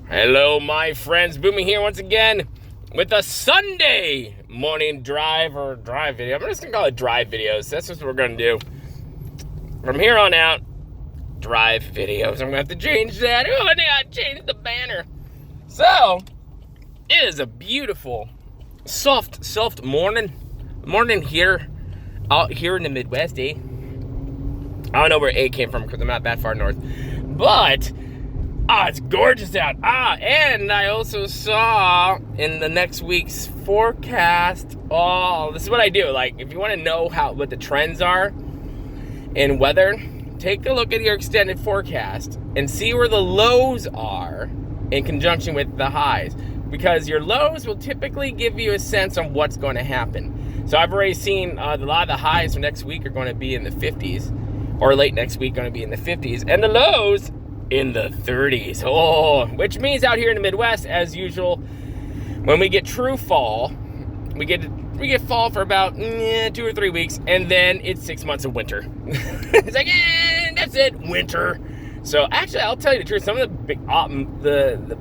Hello, my friends. Boomy here once again with a Sunday morning drive video. I'm just going to call it drive videos. That's what we're going to do. From here on out, drive videos. I'm going to have to change that. Oh, I got to change the banner. So, it is a beautiful, soft morning here, out here in the Midwest, eh? I don't know where A came from because I'm not that far north. But it's gorgeous out. And I also saw in the next week's forecast. This is what I do. Like, if you want to know what the trends are in weather, take a look at your extended forecast and see where the lows are in conjunction with the highs. Because your lows will typically give you a sense on what's going to happen. So I've already seen a lot of the highs for next week are going to be in the 50s. Or late next week going to be in the 50s. And the lows in the 30s. Which means out here in the Midwest, as usual, when we get true fall, we get fall for about 2 or 3 weeks, and then it's 6 months of winter. It's like, that's it, winter. So actually, I'll tell you the truth. Some of the big,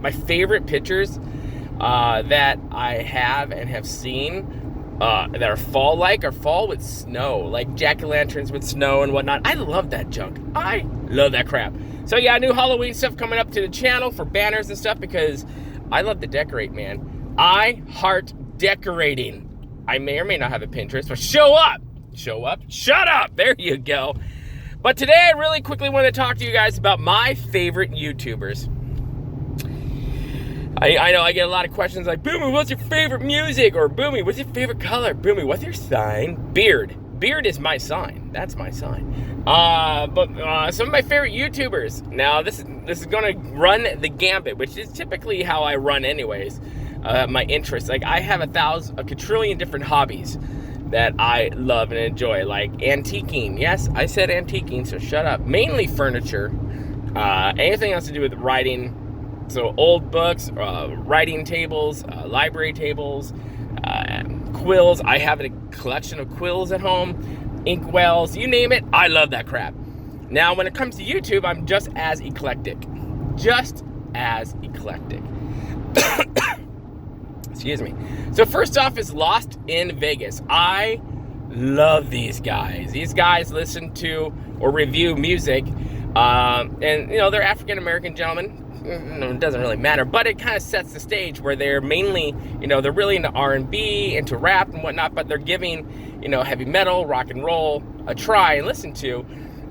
my favorite pictures that I have and have seen that are fall-like are fall with snow, like jack-o'-lanterns with snow and whatnot. I love that junk. I love that crap. So yeah, new Halloween stuff coming up to the channel for banners and stuff because I love to decorate, man. I heart decorating. I may or may not have a Pinterest, but show up, shut up. There you go. But today I really quickly want to talk to you guys about my favorite YouTubers. I know I get a lot of questions like, Boomy, what's your favorite music? Or Boomy, what's your favorite color? Boomy, what's your sign? Beard. Beard is my sign. That's my sign. But some of my favorite YouTubers. Now, this is going to run the gambit, which is typically how I run anyways. My interests. Like, I have a quadrillion different hobbies that I love and enjoy. Like antiquing. Yes, I said antiquing, so shut up. Mainly furniture. Anything else to do with writing. So old books, writing tables, library tables, quills. I have a collection of quills at home, inkwells, you name it. I love that crap. Now, when it comes to YouTube, I'm just as eclectic. Excuse me. So first off is Lost in Vegas. I love these guys. These guys listen to or review music, and they're African-American gentlemen. It doesn't really matter, but it kind of sets the stage where they're mainly, they're really into R&B, into rap and whatnot, but they're giving, heavy metal, rock and roll a try and listen to.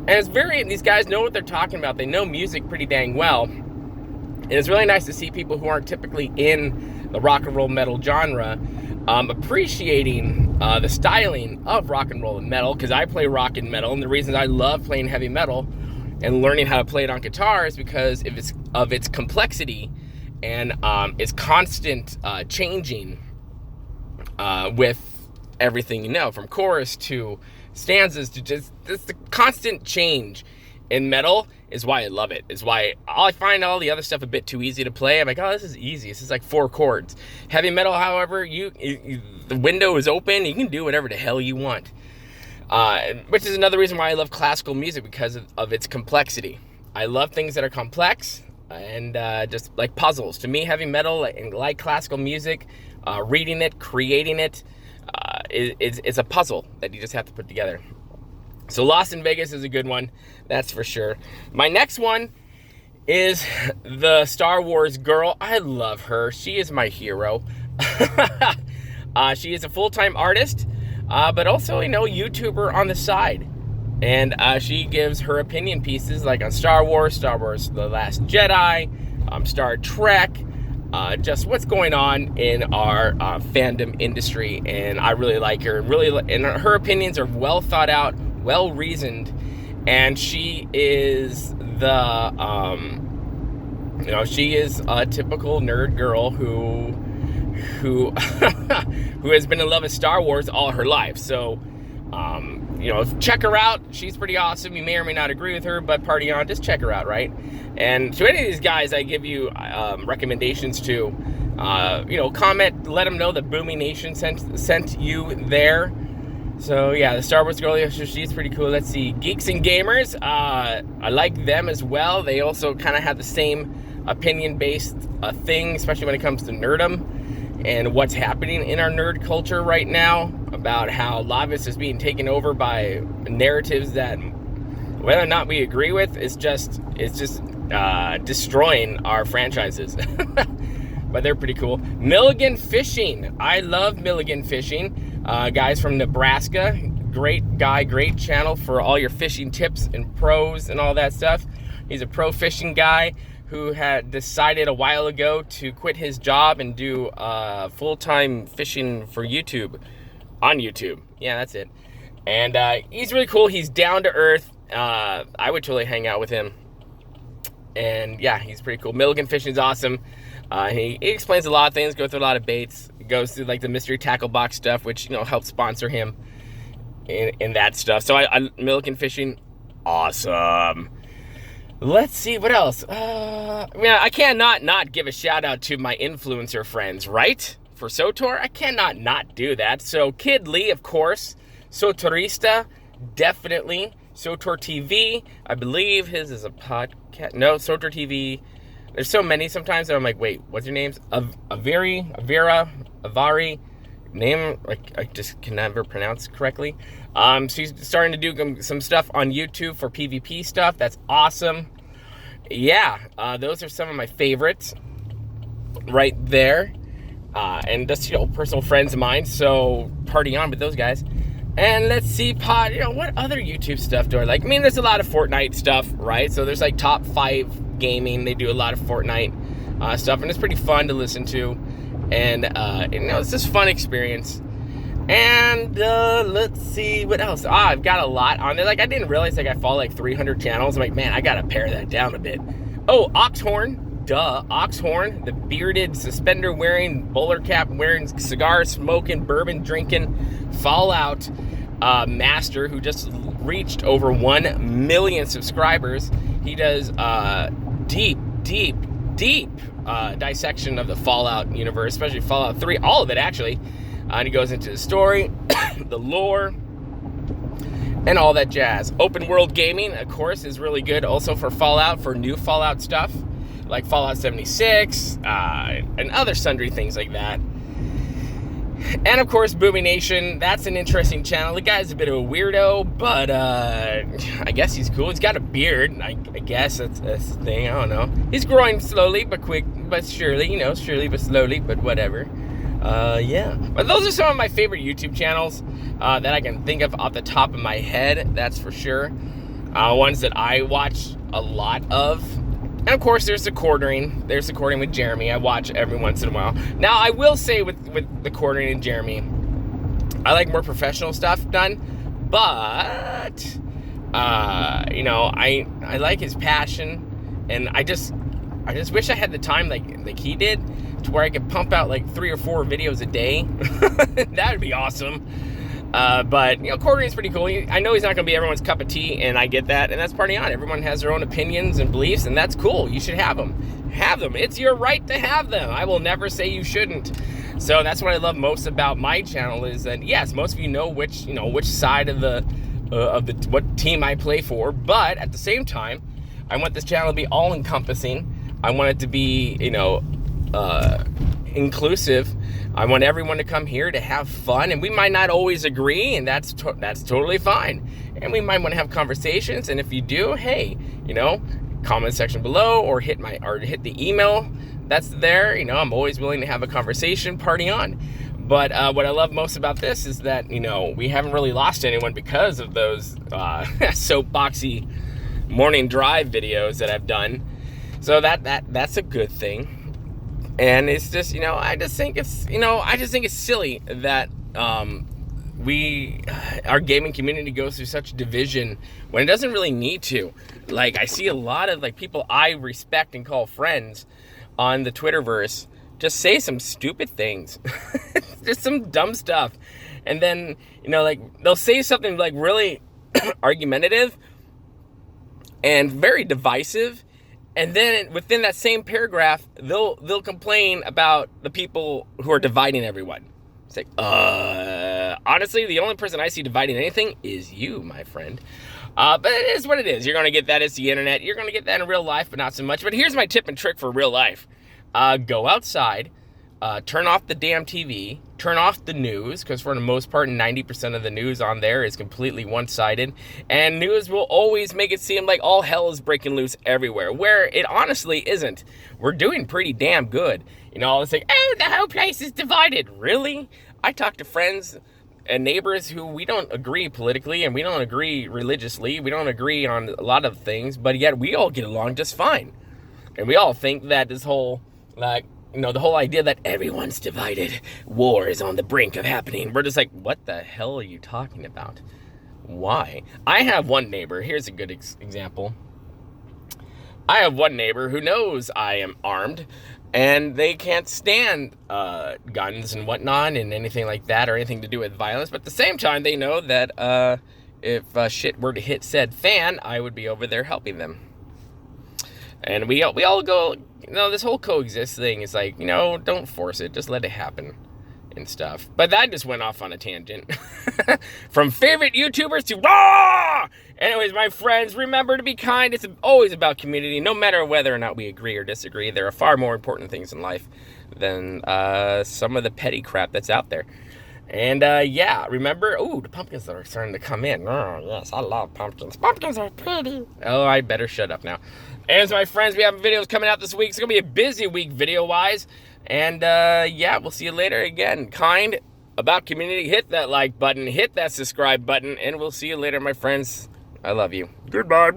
And these guys know what they're talking about. They know music pretty dang well. And it's really nice to see people who aren't typically in the rock and roll metal genre appreciating the styling of rock and roll and metal, because I play rock and metal, and the reasons I love playing heavy metal and learning how to play it on guitar is because of its complexity and its constant changing with everything, from chorus to stanzas to just the constant change in metal is why I love it. Is why I find all the other stuff a bit too easy to play. I'm like, this is easy. This is like 4 chords. Heavy metal, however, the window is open. You can do whatever the hell you want. Which is another reason why I love classical music, because of its complexity. I love things that are complex and just like puzzles. To me, heavy metal and like classical music, reading it, creating it, it's a puzzle that you just have to put together. So Lost in Vegas is a good one, that's for sure. My next one is the Star Wars girl. I love her. She is my hero. She is a full-time artist. But also, YouTuber on the side. And she gives her opinion pieces like on Star Wars, The Last Jedi, Star Trek, just what's going on in our fandom industry. And I really like her. And her opinions are well thought out, well reasoned. And she is she is a typical nerd girl who has been in love with Star Wars all her life. So, check her out. She's pretty awesome. You may or may not agree with her, but party on. Just check her out, right? And to any of these guys, I give you recommendations to, comment, let them know that BoomyNation sent you there. So yeah, the Star Wars girl, she's pretty cool. Let's see, Geeks and Gamers. I like them as well. They also kind of have the same opinion-based thing, especially when it comes to nerdom and what's happening in our nerd culture right now, about how a lot of this is being taken over by narratives that, whether or not we agree with, it's just destroying our franchises. But they're pretty cool. Milligan Fishing. I love Milligan Fishing. Guys from Nebraska. Great guy, great channel for all your fishing tips and pros and all that stuff. He's a pro fishing guy who had decided a while ago to quit his job and do full-time fishing for YouTube, on YouTube. Yeah, that's it. And he's really cool. He's down to earth. I would totally hang out with him. And yeah, he's pretty cool. Milligan Fishing is awesome. He explains a lot of things, goes through a lot of baits, goes through like the mystery tackle box stuff, which, you know, helps sponsor him in that stuff. So I Milligan Fishing, awesome. Let's see, what else? Yeah, I cannot not give a shout out to my influencer friends, right? For SOTOR, I cannot not do that. So Kid Lee, of course. SOTORista, definitely. SOTOR TV, I believe his is a podcast. No, SOTOR TV. There's so many sometimes that I'm like, wait, what's your names? Avari, name, like, I just can never pronounce correctly. So he's starting to do some stuff on YouTube for PvP stuff. That's awesome. Yeah, those are some of my favorites right there. And just, you know, personal friends of mine. So party on with those guys. And let's see, you know, what other YouTube stuff do I like? I mean, there's a lot of Fortnite stuff, right? So there's like top 5 gaming. They do a lot of Fortnite stuff, and it's pretty fun to listen to. And you know, it's just fun experience. And let's see what else. I've got a lot on there. Like, I didn't realize like I follow like 300 channels. I'm like, man, I gotta pare that down a bit. Oh, Oxhorn, duh, Oxhorn, the bearded, suspender wearing, bowler cap wearing, cigar smoking, bourbon drinking, Fallout master who just reached over 1 million subscribers. He does deep dissection of the Fallout universe, especially Fallout 3, all of it actually. And he goes into the story, the lore, and all that jazz. Open world gaming, of course, is really good also for Fallout, for new Fallout stuff, like Fallout 76, and other sundry things like that. And of course, BoomyNation, that's an interesting channel. The guy's a bit of a weirdo, but I guess he's cool. He's got a beard, I guess that's the thing, I don't know. He's growing slowly but surely, you know, surely but slowly, but whatever. Yeah. But those are some of my favorite YouTube channels that I can think of off the top of my head, that's for sure. Ones that I watch a lot of. And of course, there's the quartering. There's the quartering with Jeremy. I watch every once in a while. Now, I will say with the quartering and Jeremy, I like more professional stuff done. But, you know, I like his passion. And I just wish I had the time like he did, to where I could pump out like 3 or 4 videos a day. That would be awesome. But, you know, quartering is pretty cool. I know he's not going to be everyone's cup of tea, and I get that, and that's party on. Everyone has their own opinions and beliefs, and that's cool. You should have them. Have them. It's your right to have them. I will never say you shouldn't. So that's what I love most about my channel, is that, yes, most of you know which side of the what team I play for, but at the same time, I want this channel to be all-encompassing. I want it to be, you know, inclusive. I want everyone to come here to have fun, and we might not always agree, and that's totally fine. And we might want to have conversations, and if you do, hey, you know, comment section below, or hit the email that's there. You know, I'm always willing to have a conversation, party on. But what I love most about this is that, you know, we haven't really lost anyone because of those soapboxy morning drive videos that I've done. So that's a good thing. And it's just, you know, I just think it's silly that our gaming community goes through such division when it doesn't really need to. Like, I see a lot of like people I respect and call friends on the Twitterverse just say some stupid things, just some dumb stuff, and then, you know, like, they'll say something like really argumentative and very divisive. And then within that same paragraph, they'll complain about the people who are dividing everyone. It's like, honestly, the only person I see dividing anything is you, my friend. But it is what it is. You're going to get that as the internet. You're going to get that in real life, but not so much. But here's my tip and trick for real life. Go outside, turn off the damn TV, turn off the news, because for the most part, 90% of the news on there is completely one-sided. And news will always make it seem like all hell is breaking loose everywhere, where it honestly isn't. We're doing pretty damn good. You know, it's like, oh, the whole place is divided. Really? I talk to friends and neighbors who we don't agree politically and we don't agree religiously. We don't agree on a lot of things, but yet we all get along just fine. And we all think that this whole, like, you know, the whole idea that everyone's divided, war is on the brink of happening. We're just like, what the hell are you talking about? Why? I have one neighbor. Here's a good example. I have one neighbor who knows I am armed, and they can't stand guns and whatnot and anything like that or anything to do with violence. But at the same time, they know that if shit were to hit said fan, I would be over there helping them. And we all go, you know, this whole coexist thing is like, you know, don't force it. Just let it happen and stuff. But that just went off on a tangent. From favorite YouTubers to raw! Anyways, my friends, remember to be kind. It's always about community. No matter whether or not we agree or disagree, there are far more important things in life than some of the petty crap that's out there. And yeah, remember, ooh, the pumpkins are starting to come in. Oh, yes, I love pumpkins. Pumpkins are pretty. Oh, I better shut up now. And so, my friends, we have videos coming out this week. It's going to be a busy week video-wise. And yeah, we'll see you later. Again, kind, about community. Hit that like button. Hit that subscribe button. And we'll see you later, my friends. I love you. Goodbye.